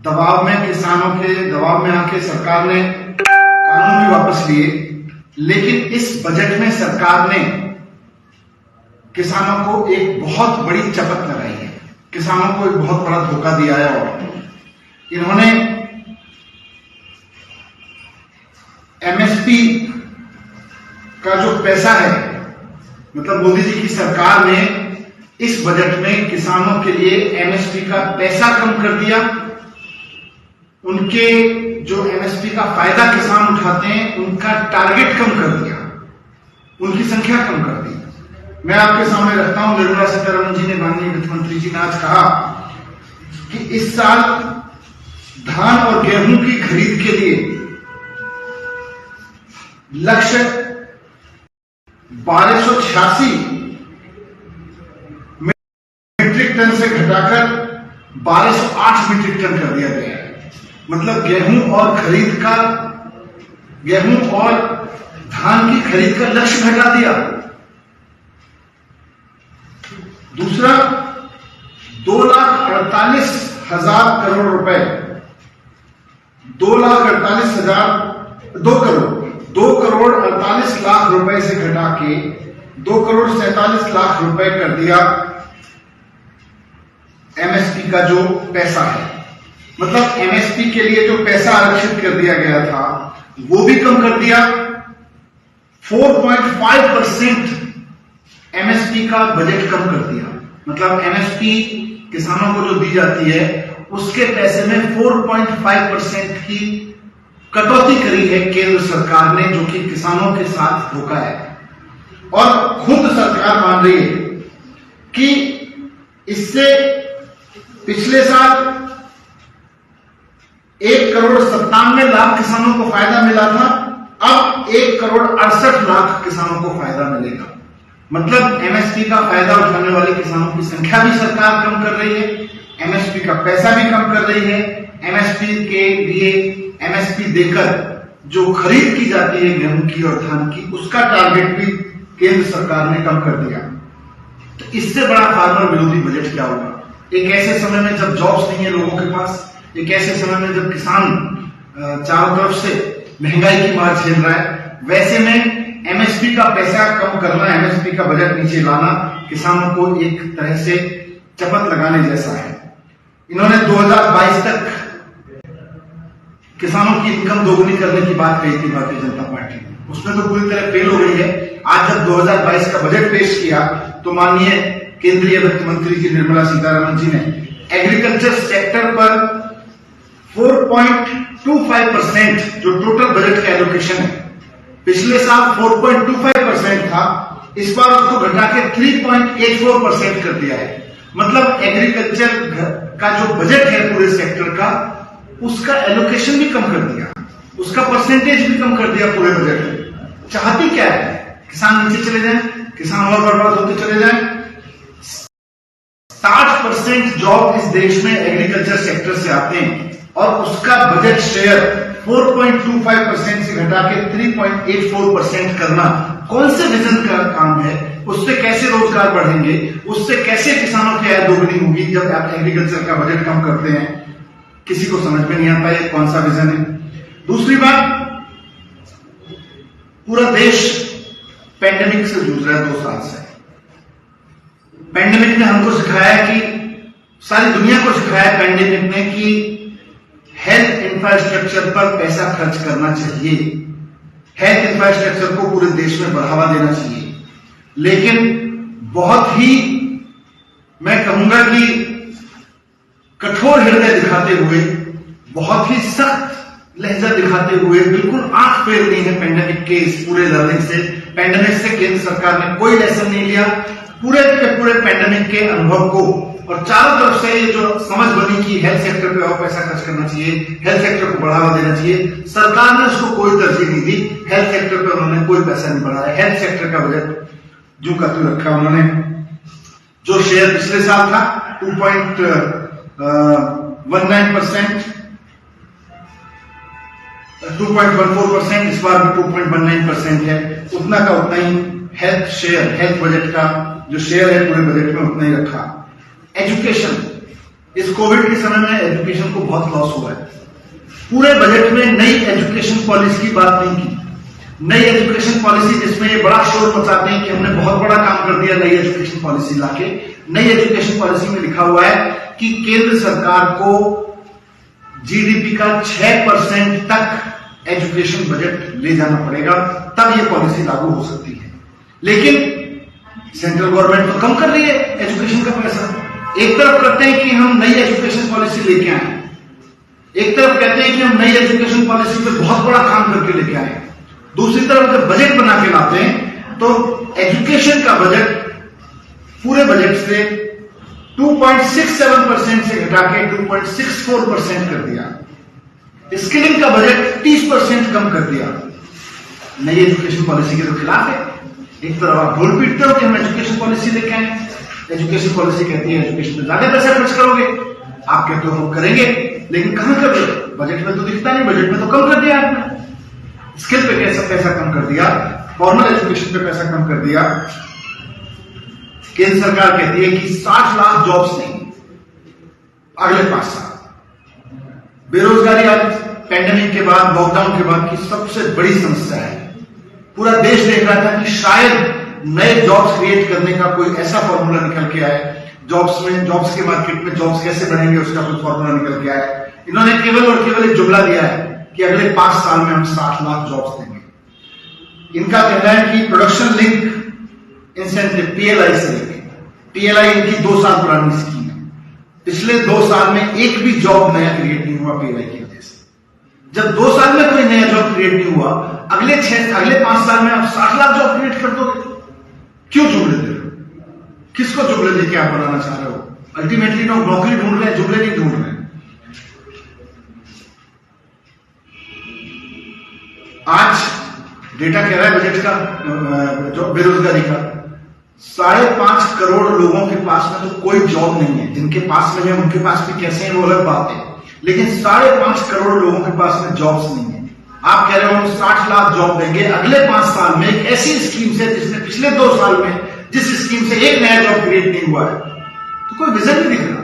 दबाव में किसानों के दबाव में आके सरकार ने कानून भी वापस लिए, लेकिन इस बजट में सरकार ने किसानों को एक बहुत बड़ी चपत लगाई है, किसानों को एक बहुत बड़ा धोखा दिया है। और इन्होंने एमएसपी का जो पैसा है, मतलब मोदी जी की सरकार ने इस बजट में किसानों के लिए एमएसपी का पैसा कम कर दिया, उनके जो एमएसपी का फायदा किसान उठाते हैं उनका टारगेट कम कर दिया, उनकी संख्या कम कर दी। मैं आपके सामने रखता हूं, निर्मला सीतारमण जी ने, माननीय वित्त मंत्री जी ने आज कहा कि इस साल धान और गेहूं की खरीद के लिए लक्ष्य 1286 मीट्रिक टन से घटाकर 1208 मीट्रिक टन कर दिया गया है। मतलब गेहूं और धान की खरीद का लक्ष्य घटा दिया। दूसरा, 2,48,000 करोड़ रुपए, 2 करोड़ 48 लाख रुपए से घटा के 2 करोड़ 47 लाख रुपए कर दिया एमएसपी का जो पैसा है। मतलब एमएसपी के लिए जो पैसा आरक्षित कर दिया गया था वो भी कम कर दिया। 4.5% एमएसपी का बजट कम कर दिया। मतलब एमएसपी किसानों को जो दी जाती है उसके पैसे में 4.5% की कटौती करी है केंद्र सरकार ने, जो कि किसानों के साथ धोखा है। और खुद सरकार मान रही है कि इससे पिछले साल 1 करोड़ 97 लाख किसानों को फायदा मिला था, अब 1 करोड़ 68 लाख किसानों को फायदा मिलेगा। मतलब एमएसपी का फायदा उठाने वाले किसानों की संख्या भी सरकार कम कर रही है, एमएसपी का पैसा भी कम कर रही है। एमएसपी के लिए एमएसपी देकर जो खरीद की जाती है गेहूं की और धान की, उसका टारगेट भी केंद्र सरकार ने कम कर दिया। तो इससे बड़ा फार्मर विरोधी बजट क्या होगा? एक ऐसे समय में जब जॉब्स नहीं है लोगों के पास, एक ऐसे समय में जब किसान चारों तरफ से महंगाई की मार झेल रहा है, वैसे में एमएसपी का पैसा कम करना, एमएसपी का बजट नीचे लाना किसानों को एक तरह से चपत लगाने जैसा है। इन्होंने 2022 तक किसानों की इनकम दोगुनी करने की बात कही थी भारतीय जनता पार्टी ने, उसमें तो पूरी तरह फेल हो गई है। आज जब 2022 का बजट पेश किया तो माननीय केंद्रीय वित्त मंत्री जी निर्मला सीतारमण जी ने एग्रीकल्चर सेक्टर पर 4.25% जो टोटल बजट का एलोकेशन है, पिछले साल 4.25% था, इस बार उसको घटा के 3.84% कर दिया है। मतलब एग्रीकल्चर का जो बजट है पूरे सेक्टर का, उसका एलोकेशन भी कम कर दिया, उसका परसेंटेज भी कम कर दिया पूरे बजट में। चाहती क्या है? किसान नीचे चले जाएं, किसान और बर्बाद होते चले जाएं। 60% जॉब इस देश में एग्रीकल्चर सेक्टर से आते हैं और उसका बजट शेयर 4.25% से घटा के 3.84% करना कौन से विजन का काम है? उससे कैसे रोजगार बढ़ेंगे? उससे कैसे किसानों की आय दोगुनी होगी जब आप एग्रीकल्चर का बजट कम करते हैं? किसी को समझ में नहीं आता ये कौन सा विजन है। दूसरी बात, पूरा देश पैंडेमिक से जूझ रहा है 2 साल से। पैंडेमिक ने हमको सिखाया कि, सारी दुनिया को सिखाया पैंडेमिक ने कि हेल्थ इंफ्रास्ट्रक्चर पर पैसा खर्च करना चाहिए, हेल्थ इंफ्रास्ट्रक्चर को पूरे देश में बढ़ावा देना चाहिए। लेकिन बहुत ही, मैं कहूंगा कि कठोर हृदय दिखाते हुए, बहुत ही सख्त लहजा दिखाते हुए, बिल्कुल आंख फेर ली है पैंडेमिक के इस पूरे लर्निंग से। पैंडेमिक से केंद्र सरकार ने कोई लेसन नहीं लिया, पूरे के पूरे पैंडेमिक के अनुभव को, और चारों तरफ से ये जो समझ बनी कि हेल्थ सेक्टर पे और पैसा खर्च करना चाहिए, हेल्थ सेक्टर को बढ़ावा देना चाहिए, सरकार ने उसको कोई तरजीह नहीं दी। हेल्थ सेक्टर पे उन्होंने कोई पैसा नहीं बढ़ाया, हेल्थ सेक्टर का बजट जू का तू रखा उन्होंने। जो शेयर पिछले साल था 2.19%, 2.14%, इस बार भी 2.19% है। उतना का उतना ही हेल्थ शेयर, हेल्थ बजट का जो शेयर है पूरे बजट में उतना ही रखा। एजुकेशन, इस कोविड के समय में एजुकेशन को बहुत लॉस हुआ है। पूरे बजट में नई एजुकेशन पॉलिसी की बात नहीं की। नई एजुकेशन पॉलिसी जिसमें ये बड़ा शोर मचाते हैं कि हमने बहुत बड़ा काम कर दिया नई एजुकेशन पॉलिसी लाके। नई एजुकेशन पॉलिसी में लिखा हुआ है कि केंद्र सरकार को जीडीपी का 6% तक एजुकेशन बजट ले जाना पड़ेगा, तब ये पॉलिसी लागू हो सकती है। लेकिन सेंट्रल गवर्नमेंट तो कम कर रही है एजुकेशन का पैसा। एक तरफ कहते हैं कि हम नई एजुकेशन पॉलिसी लेके आए, एक तरफ कहते हैं कि हम नई एजुकेशन पॉलिसी पे बहुत बड़ा काम करके लेके आए, दूसरी तरफ जब बजट बना के लाते हैं तो एजुकेशन का बजट पूरे बजट से 2.67% से घटा के 2.64% कर दिया। स्किलिंग का बजट 30% कम कर दिया। नई एजुकेशन पॉलिसी के तो खिलाफ है। एक तरफ आप ढोल पीटते हो कि हम एजुकेशन पॉलिसी लेके आए, एजुकेशन पॉलिसी कहती है एजुकेशन में ज्यादा पैसा खर्च करोगे, आप कहते हो हम करेंगे, लेकिन कहां कर रहे हो? बजट में तो दिखता नहीं, बजट में तो कम कर दिया आपने। स्किल पे कैसा पैसा कम कर दिया, फॉर्मल एजुकेशन पे पैसा कम कर दिया। केंद्र सरकार कहती है कि 60 लाख जॉब्स नहीं अगले 5 साल। बेरोजगारी आज पैंडेमिक के बाद, लॉकडाउन के बाद की सबसे बड़ी समस्या है। पूरा देश देख रहा था कि शायद नए जॉब्स क्रिएट करने का कोई ऐसा फॉर्मूला निकल के आए, जॉब्स के मार्केट में जॉब्स कैसे बढ़ेंगे उसका कोई फॉर्मूला निकल के आए। इन्होंने केवल और केवल एक जुमला दिया है कि अगले 5 साल में हम 60 लाख जॉब्स देंगे। इनका कहना है कि प्रोडक्शन लिंक इंसेंटिव पीएलआई से लेंगे। पीएलआई इनकी 2 साल पुरानी स्कीम है। पिछले 2 साल में एक भी जॉब नया क्रिएट नहीं हुआ पीएलआई की वजह से। जब 2 साल में कोई नया जॉब क्रिएट नहीं हुआ, अगले 5 साल में आप 60 लाख जॉब क्रिएट कर दोगे। क्यों जुमले दे रहे हो? किसको जुमले देके आप बनाना चाह रहे हो? अल्टीमेटली लोग नौकरी ढूंढ रहे हैं, जुमले नहीं ढूंढ रहे हैं। आज डेटा कह रहा है बजट का, जो बेरोजगारी का, 5.5 करोड़ लोगों के पास में तो कोई जॉब नहीं है। जिनके पास में है उनके पास भी कैसे है वो अलग बात है, लेकिन 5.5 करोड़ लोगों के पास में जॉब्स नहीं है। आप कह रहे हो 60 लाख जॉब देंगे अगले 5 साल में, एक ऐसी स्कीम से जिसने पिछले 2 साल में जिस स्कीम से एक नया जॉब क्रिएट नहीं हुआ है, तो कोई विजन नहीं दिख रहा।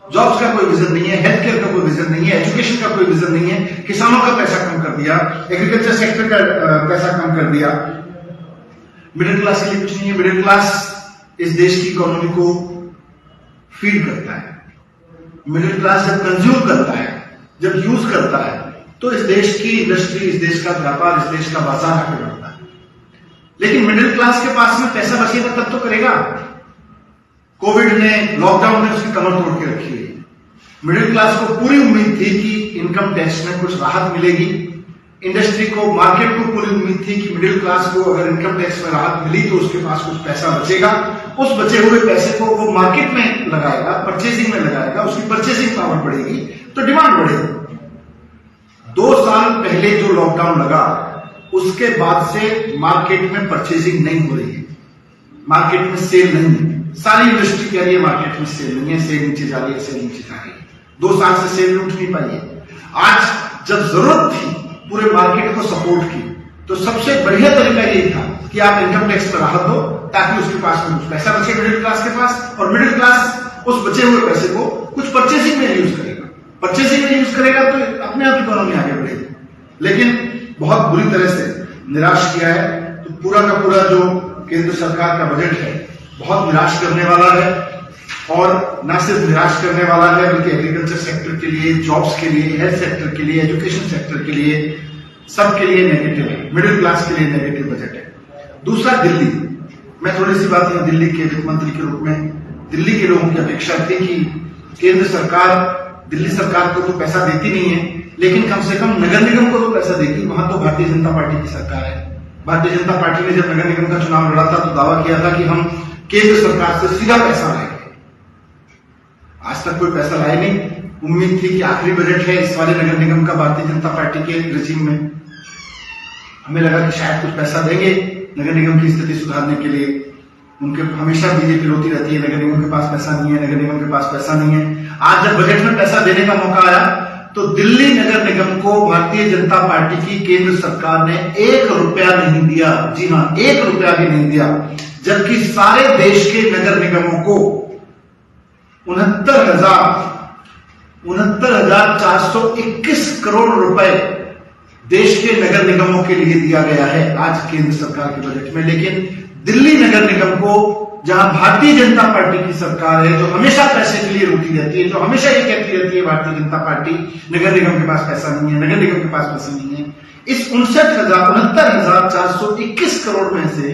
जॉब्स का कोई विजन नहीं है, हेल्थ केयर का कोई विजन नहीं है, एजुकेशन का कोई विजन नहीं है। किसानों का पैसा कम कर दिया, एग्रीकल्चर सेक्टर का पैसा कम कर दिया। मिडिल क्लास के लिए कुछ नहीं है। मिडिल क्लास इस देश की इकोनॉमी को फीड करता है। मिडिल क्लास जब कंज्यूम करता है, जब यूज करता है, तो इस देश की इंडस्ट्री, इस देश का व्यापार, इस देश का बाजार आगे बढ़ता है। लेकिन मिडिल क्लास के पास में पैसा बचेगा तब तो करेगा। कोविड ने, लॉकडाउन ने उसकी कमर तोड़ के रखी है। मिडिल क्लास को पूरी उम्मीद थी कि इनकम टैक्स में कुछ राहत मिलेगी। इंडस्ट्री को, मार्केट को पूरी उम्मीद थी कि मिडिल क्लास को अगर इनकम टैक्स में राहत मिली तो उसके पास कुछ पैसा बचेगा। उस बचे हुए पैसे को वो मार्केट में लगाएगा, परचेसिंग में लगाएगा, उसकी परचेसिंग पावर बढ़ेगी तो डिमांड बढ़ेगी। 2 साल पहले जो लॉकडाउन लगा उसके बाद से मार्केट में परचेसिंग नहीं हो रही है, मार्केट में सेल नहीं है। सारी इंडस्ट्री कह रही है मार्केट में सेल नहीं है, सेल नीचे जा रही है, सेल नीचे जा रही है। 2 साल से सेल उठ नहीं पाई है। आज जब जरूरत थी पूरे मार्केट को सपोर्ट की, तो सबसे बढ़िया तरीका यही था कि आप इनकम टैक्स पर राहत दो ताकि उसके पास में कुछ पैसा बचे मिडिल क्लास के पास, और मिडिल क्लास उस बचे हुए पैसे को कुछ परचेसिंग में यूज करेगा। परचेसिंग में यूज करेगा तो अपने आप इकोनॉमी आगे बढ़ेगी। लेकिन बहुत बुरी तरह से निराश किया है। तो पूरा का पूरा जो केंद्र सरकार का बजट है बहुत निराश करने वाला है, और न सिर्फ निराश करने वाला है बल्कि एग्रीकल्चर सेक्टर के लिए, जॉब्स के लिए, हेल्थ सेक्टर के लिए, एजुकेशन सेक्टर के लिए, सबके लिए नेगेटिव है। मिडिल क्लास के लिए नेगेटिव बजट है। दूसरा, दिल्ली। मैं थोड़ी सी बात दिल्ली के वित्त मंत्री के रूप में, दिल्ली के लोगों की अपेक्षा थी कि केंद्र सरकार दिल्ली सरकार को तो पैसा देती नहीं है, लेकिन कम से कम नगर निगम को तो पैसा देगी। वहां तो भारतीय जनता पार्टी की सरकार है। भारतीय जनता पार्टी ने जब नगर निगम का चुनाव लड़ा था तो दावा किया था कि हम केंद्र सरकार से सीधा पैसा लाएंगे। आज तक कोई पैसा लाए नहीं। उम्मीद थी कि आखिरी बजट है इस वाले नगर निगम का भारतीय जनता पार्टी के रेजिम में, हमें लगा कि शायद कुछ पैसा देंगे नगर निगम की स्थिति सुधारने के लिए। उनके हमेशा बीजेपी रोती रहती है नगर निगम के पास पैसा नहीं है, नगर निगम के पास पैसा नहीं है। आज जब बजट में पैसा देने का मौका आया तो दिल्ली नगर निगम को भारतीय जनता पार्टी की केंद्र सरकार ने 1 रुपया नहीं दिया। जी हां, 1 रुपया भी नहीं दिया, जबकि सारे देश के नगर निगमों को 69,421 करोड़ रुपए देश के नगर निगमों के लिए दिया गया है आज केंद्र सरकार के बजट में। लेकिन दिल्ली नगर निगम को, जहां भारतीय जनता पार्टी की सरकार है, जो हमेशा पैसे के लिए रोती रहती है, जो हमेशा ये कहती रहती है भारतीय जनता पार्टी नगर निगम के पास पैसा नहीं है, नगर निगम के पास पैसा नहीं है, इस 69,421 करोड़ में से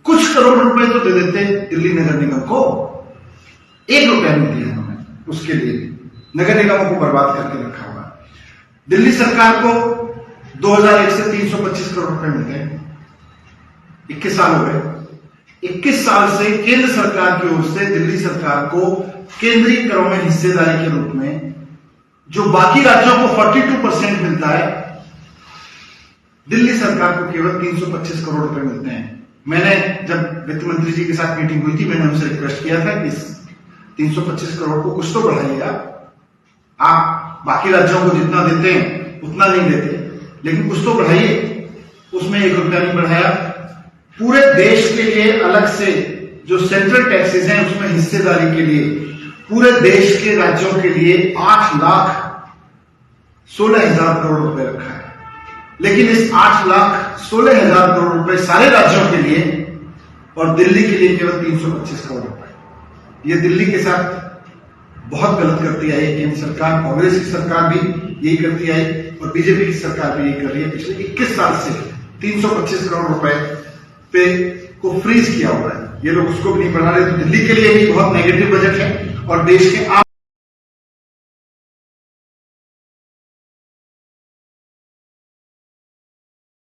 कुछ करोड़ रुपए तो दे देते दिल्ली नगर निगम को, 1 रुपया नहीं दिया उन्होंने उसके लिए। नगर निगमों को बर्बाद करके रखा हुआ। दिल्ली सरकार को 2001 से 325 करोड़ रुपए मिलते हैं, 21 साल हो गए। 21 साल से केंद्र सरकार की ओर से दिल्ली सरकार को केंद्रीय करों में हिस्सेदारी के रूप में जो बाकी राज्यों को 42% मिलता है, दिल्ली सरकार को केवल 325 करोड़ रुपए मिलते हैं। मैंने जब वित्त मंत्री जी के साथ मीटिंग हुई थी, मैंने उनसे रिक्वेस्ट किया था कि इस 325 करोड़ को कुछ तो बढ़ाइएगा। आप बाकी राज्यों को जितना देते हैं उतना नहीं देते, लेकिन कुछ तो बढ़ाइए। उसमें 1 रुपया नहीं बढ़ाया। पूरे देश के लिए अलग से जो सेंट्रल टैक्सेस हैं उसमें हिस्सेदारी के लिए पूरे देश के राज्यों के लिए 8,16,000 करोड़ रुपए रखा है। लेकिन इस 8,16,000 करोड़ रुपए सारे राज्यों के लिए और दिल्ली के लिए केवल 325 करोड़ रुपए। ये दिल्ली के साथ बहुत गलत करती आई केंद्र सरकार। कांग्रेस की सरकार भी यही करती आई और बीजेपी की सरकार भी यही कर रही है। पिछले 21 साल से 325 करोड़ रुपए पे को फ्रीज किया हुआ है। ये लोग उसको भी नहीं बढ़ा रहे। तो दिल्ली के लिए भी बहुत नेगेटिव बजट है और देश के आम